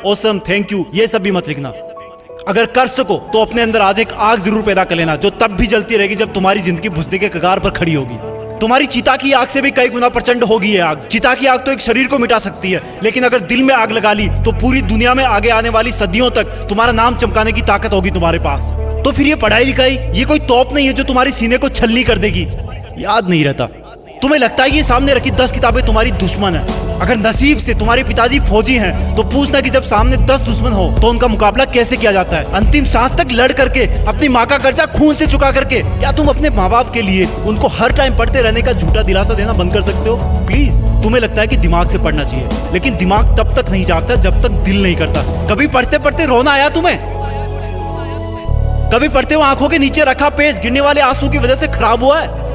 Awesome, thank you, ये सब भी मत लिखना। अगर कर सको तो अपने अंदर आज एक आग जरूर पैदा कर लेना, जो तब भी जलती रहेगी जब तुम्हारी जिंदगी बुझने के कगार पर खड़ी होगी। तुम्हारी चिता की आग से भी कई गुना प्रचंड होगी ये आग। चिता की आग तो एक शरीर को मिटा सकती है, लेकिन अगर दिल में आग लगा ली तो पूरी दुनिया में आगे आने वाली सदियों तक तुम्हारा नाम चमकाने की ताकत होगी तुम्हारे पास। तो फिर ये पढ़ाई लिखाई ये कोई तोप नहीं है जो तुम्हारी सीने को छलनी कर देगी। याद नहीं रहता, तुम्हें लगता है ये सामने रखी 10 किताबें तुम्हारी दुश्मन है। अगर नसीब से तुम्हारे पिताजी फौजी हैं तो पूछना कि जब सामने 10 दुश्मन हो तो उनका मुकाबला कैसे किया जाता है। अंतिम सांस तक लड़ करके, अपनी माँ का कर्जा खून से चुका करके, क्या तुम अपने माँ बाप के लिए उनको हर टाइम पढ़ते रहने का झूठा दिलासा देना बंद कर सकते हो? प्लीज। तुम्हें लगता है कि दिमाग से पढ़ना चाहिए, लेकिन दिमाग तब तक नहीं जागता जब तक दिल नहीं करता। कभी पढ़ते पढ़ते रोना आया तुम्हें? कभी पढ़ते हुए आंखों के नीचे रखा पेज गिरने वाले आंसू की वजह से खराब हुआ है?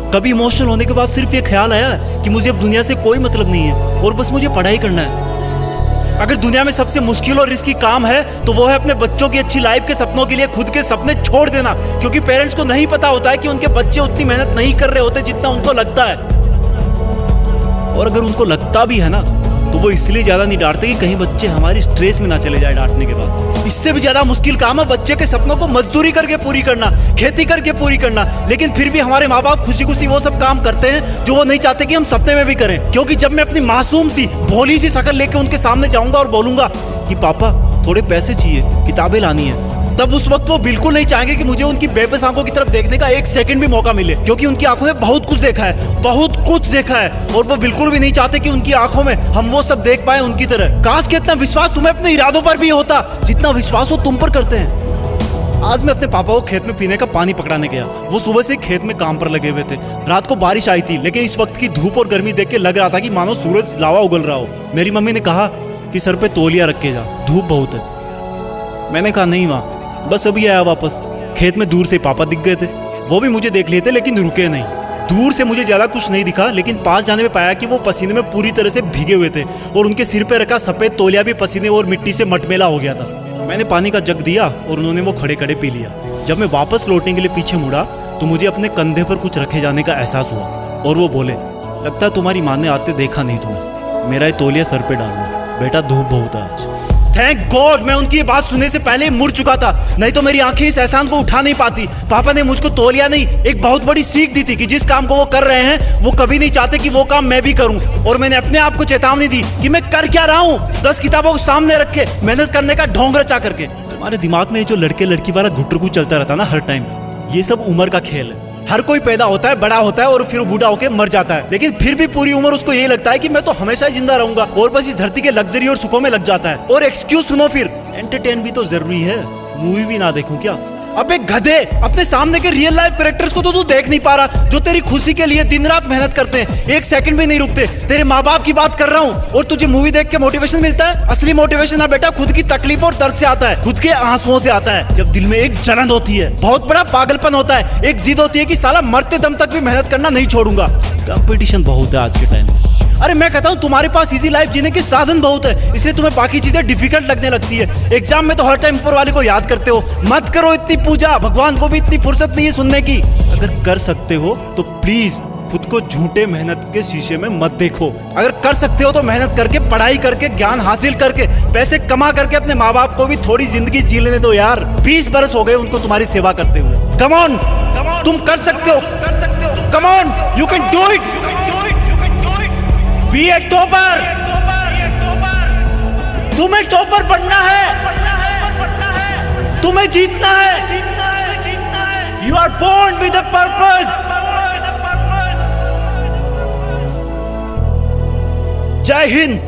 कभी इमोशनल होने के बाद सिर्फ ये ख्याल आया कि मुझे अब दुनिया से कोई मतलब नहीं है और बस मुझे पढ़ाई करना है? अगर दुनिया में सबसे मुश्किल और रिस्की काम है तो वो है अपने बच्चों की अच्छी लाइफ के सपनों के लिए खुद के सपने छोड़ देना, क्योंकि पेरेंट्स को नहीं पता होता है कि उनके बच्चे उतनी मेहनत नहीं कर रहे होते जितना उनको लगता है। और अगर उनको लगता भी है ना तो वो इसलिए ज्यादा नहीं डांटते कि कहीं बच्चे हमारी स्ट्रेस में ना चले जाए डांटने के बाद। इससे भी ज्यादा मुश्किल काम है बच्चे के सपनों को मजदूरी करके पूरी करना, खेती करके पूरी करना। लेकिन फिर भी हमारे माँ बाप खुशी खुशी वो सब काम करते हैं जो वो नहीं चाहते कि हम सपने में भी करें। क्योंकि जब मैं अपनी मासूम सी भोली सी शक्ल लेके उनके सामने जाऊंगा और बोलूंगा कि पापा थोड़े पैसे चाहिए, किताबें लानी है, तब उस वक्त वो बिल्कुल नहीं चाहेंगे कि मुझे उनकी बेबस आंखों की तरफ देखने का एक सेकंड भी मौका मिले, क्योंकि उनकी आंखों ने बहुत कुछ देखा है, बहुत कुछ देखा है, और वो बिल्कुल भी नहीं चाहते कि उनकी आंखों में हम वो सब देख पाए उनकी तरह। काश कि इतना विश्वास तुम्हें अपने इरादों पर भी होता जितना विश्वास वो तुम पर करते हैं। आज मैं अपने पापा को खेत में पीने का पानी पकड़ाने गया। वो सुबह से खेत में काम पर लगे हुए थे। रात को बारिश आई थी, लेकिन इस वक्त की धूप और गर्मी देख के लग रहा था कि मानो सूरज लावा उगल रहा हो। मेरी मम्मी ने कहा कि सर पे तौलिया रख के जा, धूप बहुत है। मैंने कहा नहीं माँ, बस अभी आया वापस। खेत में दूर से पापा दिख गए थे, वो भी मुझे देख लिए थे लेकिन रुके नहीं। दूर से मुझे ज्यादा कुछ नहीं दिखा, लेकिन पास जाने में पाया कि वो पसीने में पूरी तरह से भीगे हुए थे और उनके सिर पे रखा सफेद तौलिया भी पसीने और मिट्टी से मटमेला हो गया था। मैंने पानी का जग दिया और उन्होंने वो खड़े खड़े पी लिया। जब मैं वापस लौटने के लिए पीछे मुड़ा तो मुझे अपने कंधे पर कुछ रखे जाने का एहसास हुआ और वो बोले, लगता है तुम्हारी माँ ने आते देखा नहीं तुम्हें, मेरा ये तौलिया सर पे डाल लो, बेटा धूप बहुत है आज। थैंक गॉड मैं उनकी बात सुनने से पहले मुड़ चुका था, नहीं तो मेरी आंखें इस एहसान को उठा नहीं पाती। पापा ने मुझको तौलिया नहीं, एक बहुत बड़ी सीख दी थी कि जिस काम को वो कर रहे हैं वो कभी नहीं चाहते कि वो काम मैं भी करूं। और मैंने अपने आप को चेतावनी दी कि मैं कर क्या रहा हूं, 10 किताबों को सामने रख के मेहनत करने का ढोंग रचा करके। तुम्हारे दिमाग में जो लड़के लड़की वाला घुटरगु चलता रहता ना हर टाइम, ये सब उम्र का खेल है। हर कोई पैदा होता है, बड़ा होता है और फिर बूढ़ा होकर मर जाता है, लेकिन फिर भी पूरी उम्र उसको यही लगता है कि मैं तो हमेशा ही जिंदा रहूंगा और बस इस धरती के लग्जरी और सुखों में लग जाता है। और एक्सक्यूज सुनो, फिर एंटरटेन भी तो जरूरी है, मूवी भी ना देखूं क्या? अबे गधे, अपने सामने के रियल लाइफ कैरेक्टर्स को तो तू देख नहीं पा रहा, जो तेरी खुशी के लिए दिन रात मेहनत करते हैं, एक सेकंड भी नहीं रुकते। तेरे माँ बाप की बात कर रहा हूँ और तुझे मूवी देख के मोटिवेशन मिलता है? असली मोटिवेशन ना बेटा खुद की तकलीफ और दर्द से आता है, खुद के आंसुओं से आता है। जब दिल में एक जलन होती है, बहुत बड़ा पागलपन होता है, एक जिद होती है कि साला मरते दम तक भी मेहनत करना नहीं छोड़ूंगा। कंपटीशन बहुत है आज के टाइम में। अरे मैं कहता हूँ तुम्हारे पास इजी लाइफ जीने के साधन बहुत है, इसलिए तुम्हें बाकी चीजें डिफिकल्ट लगने लगती है। एग्जाम में तो हर टाइम ऊपर वाले को याद करते हो। मत करो इतनी पूजा, भगवान को भी इतनी फुर्सत नहीं है सुनने की। अगर कर सकते हो तो प्लीज खुद को झूठे मेहनत के शीशे में मत देखो। अगर कर सकते हो तो मेहनत करके, पढ़ाई करके, ज्ञान हासिल करके, पैसे कमा करके अपने माँ बाप को भी थोड़ी जिंदगी जी लेने दो यार। 20 बरस हो गए उनको तुम्हारी सेवा करते हुए। कम ऑन, तुम कर सकते हो, come on, you can do it. Be a topper, तुम्हें टॉपर बनना है, तुम्हें जीतना है। You are born with a purpose. Jai Hind.